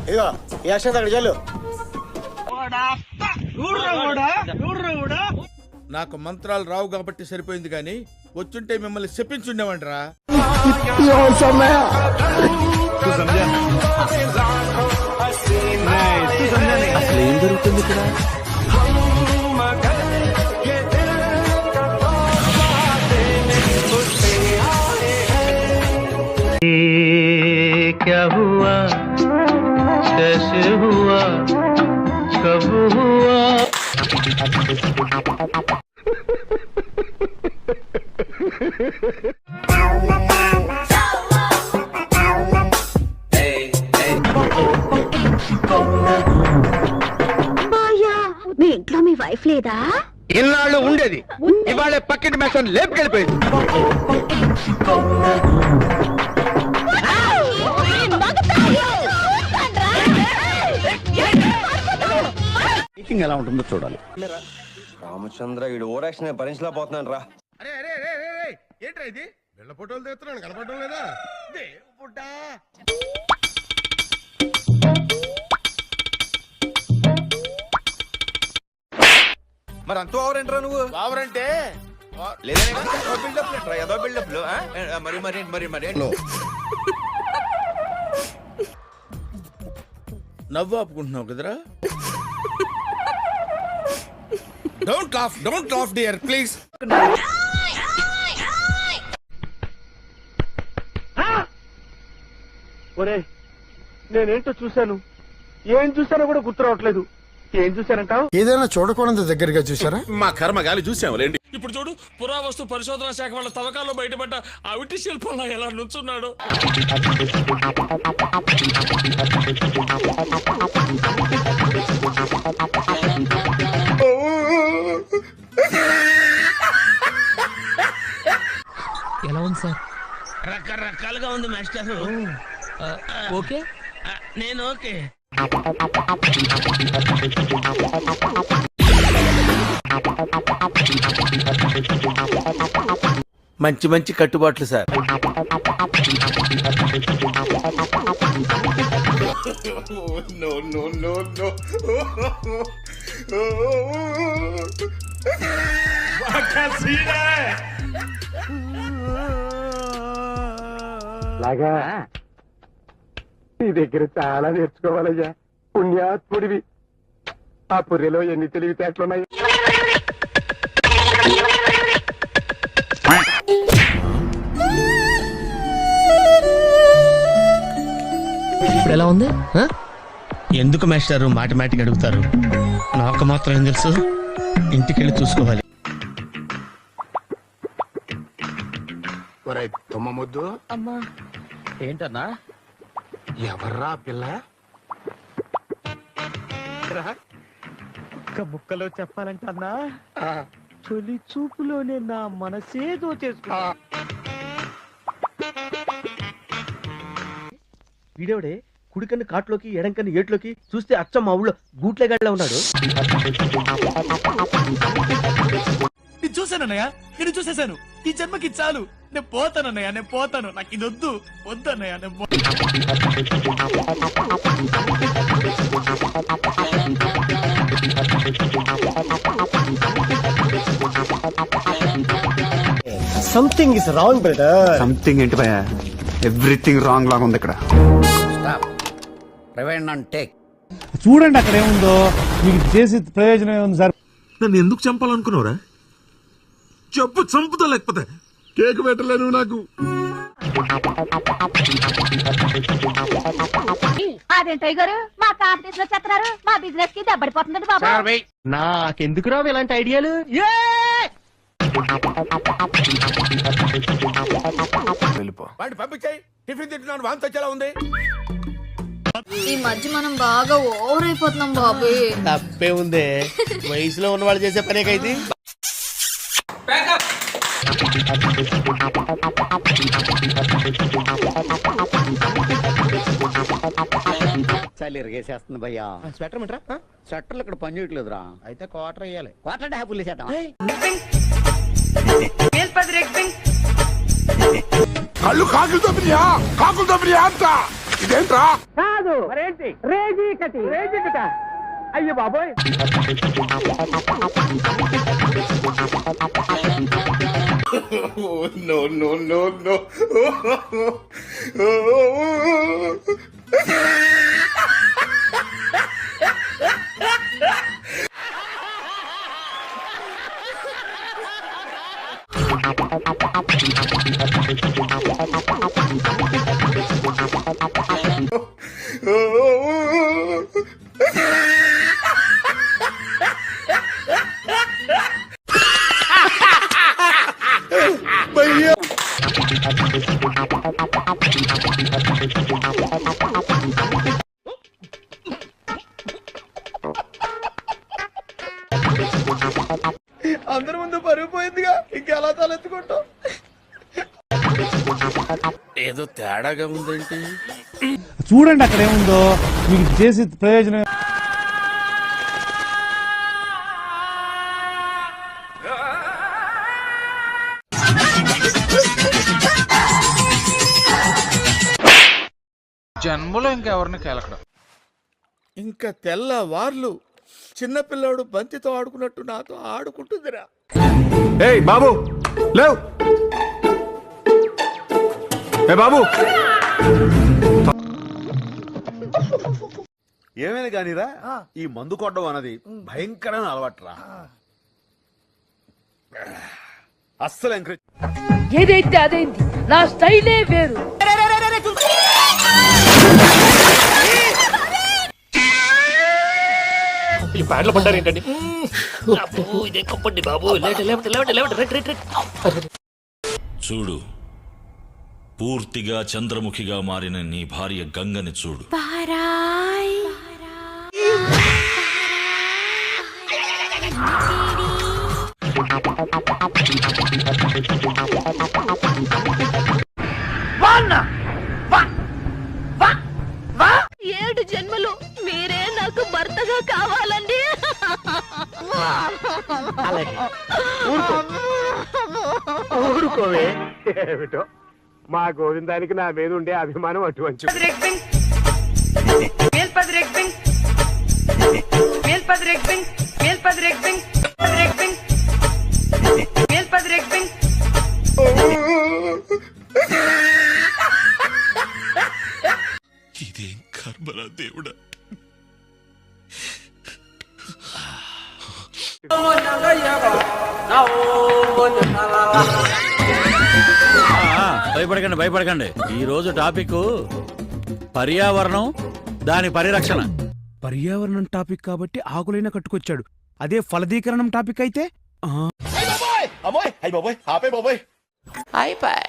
ఇదిగో ఈ అక్షరం అక్కడ చాలు. నాకు మంత్రాలు రావు కాబట్టి సరిపోయింది, కానీ వచ్చుంటే మిమ్మల్ని చెప్పించుండేవంటరా. అసలు ఏం జరుగుతుంది ఇక్కడ? क्या हुआ कैसे हुआ कब हुआ మీ ఇంట్లో మీ వైఫ్ లేదా? ఇన్నాళ్ళు ఉండేది, ఇవాళ పక్కింటి మేసం లేపుకెళ్ళిపోయింది. ఎలా ఉంటుందో చూడాలి. రామచంద్ర ఈడు ఓరాక్షన్ భరించలేకపోతున్నాను రా. అరే అరే అరే అరే, ఏంట్రా ఇది? వెళ్ళ ఫోటోలు తెస్తున్నాను, కనపడడం లేదా? మరి అంత ఓవరంటరా నువ్వు? ఓవరంటే ఏదో బిల్డప్ మరి మరి మరి మరి నవ్వు ఆపుకుంటున్నావు కదరా. Don't laugh dear please. ఒరే, నేనేంటో చూశాను, ఏం చూశానో కూడా గుర్తు రావట్లేదు. ఏం చూశానంటావు? ఏదైనా చూడకూడదు దగ్గరగా చూసారా? మా కర్మగాలి చూసాములేండి. ఇప్పుడు చూడు, పురావస్తు పరిశోధన శాఖ వాళ్ళ తవ్వకాల్లో బయటపడ్డ అవిటి శిల్పంలో ఎలా నుంచున్నాడు. ఎలా ఉంది సార్? రకరకాలుగా ఉంది మాస్టర్. ఓకే, నేను ఓకే. మంచి మంచి కట్టుబాట్లు సార్. లాగా నీ దగ్గర చాలా నేర్చుకోవాలయ్యా. పుణ్యాత్ముడివి. ఆ పుర్రెలో ఎన్ని తెలివితేటలున్నాయి. ఇప్పుడు ఎలా ఉంది? ఎందుకు మాస్టారు మాటిమాటికి అడుగుతారు? నాకు మాత్రం ఏం తెలుసు, ఇంటికెళ్ళి చూసుకోవాలి. తుమ్మ ముద్దు. అమ్మా, ఏంటన్నా? ఎవర్రా పిల్ల? ఒక్క ముక్కలో చెప్పాలంటే అన్నా, తొలి చూపులోనే నా మనసేదో చేసుకున్నా. వీడేవిడే కుడికన్ను కాట్లోకి ఎడంకన్ను ఏట్లోకి చూస్తే అచ్చం మా ఊళ్ళో గూట్లేగాడిలా ఉన్నాడు. నేను చూశానన్నయ్య, నేను చూసేశాను. ఈ జన్మకి చాలు, నేను పోతానన్నయ్య, నేను పోతాను. నాకు ఇది వద్దు, వద్దన్నయ్య. Something is wrong brother. Something ఏంటి భయ? ఎవ్రీథింగ్ రాంగ్ లాగా ఉంది ఇక్కడ. చూడండి అక్కడ ఏముందో. మీకు చేసి ప్రయోజనం ఏముంది సార్? నన్ను ఎందుకు చంపాలనుకున్నావురా? చెప్పు, చంపుతా, లేకపోతే కేక్ పెట్టలేను నాకు. అదేంటయ్య గారు మా కాంపిటీషన్ లో చెప్తున్నారు? మా బిజినెస్ కి దెబ్బడిపోతుందండి బాబు. నాకెందుకు రావు ఇలాంటి ఐడియాలు? వాడిని పంపించాయి. టిఫిన్ తింటున్నాను, వాంతి వచ్చేలా ఉంది. ఈ మధ్య మనం బాగా ఓవర్ అయిపోతున్నాం బాబు. తప్పే ఉందే, వయసులో ఉన్న వాళ్ళు చేసే పనే కైతే. చలి ఇరిగేసేస్తుంది భయ్యా. స్వెటర్ మిట్రా? స్వెటర్లు ఇక్కడ పని చేయట్లేదురా. అయితే క్వార్టర్ వేయాలి. క్వార్టర్ అంటే హ్యాపీలు చేద్దాం. కళ్ళు కాకులతో బిర్యా, కాకులతో బిర్యా అంత ఇదేంట్రా? కాదు మరేంటి రేజీ కటి అయ్యో బాబోయ్ అందరి ముందు పరుగు పోయిందిగా ఇంకెలా తలెత్తుకుంటాం. ఏదో తేడాగా ఉందేంటి? చూడండి అక్కడ ఏముందో, మీకు చేసి ప్రయోజనం. జన్మలో ఇంకెవరిని కెలకడం. ఇంకా తెల్లవార్లు చిన్నపిల్లాడు బంతితో ఆడుకున్నట్టు నాతో ఆడుకుంటుందిరా. ఏయ్ బాబు లేవ్. ఏ బాబు, ఏమైనా కానీరా ఈ మందు కొట్టడం అన్నది భయంకరమైన అలవాటురా. అస్సలు ఎంకరేజ్ ఏదైతే అదైంది, నా స్టైలే వేరు. ఈ ప్యాడ్లో పడ్డారు ఏంటండి? చూడు, పూర్తిగా చంద్రముఖిగా మారిన నీ భార్య గంగని చూడు. ఏడు జన్మలు మీరే నాకు భర్తగా కావాలండి. ఊరుకోవే ఏమిటో మా గోవిందానికి నా మీద ఉండే అభిమానం అటువంటి. ఇదేం కర్మరా దేవుడా. భయపడకండి. ఈ రోజు టాపిక్ పర్యావరణం, దాని పరిరక్షణ. పర్యావరణం టాపిక్ కాబట్టి ఆకులైనా కట్టుకొచ్చాడు. అదే ఫలదీకరణం టాపిక్ అయితే అమ్మాయి అయ్యి బాబోయ్ ఆపే బాబోయ్ అయిపోయి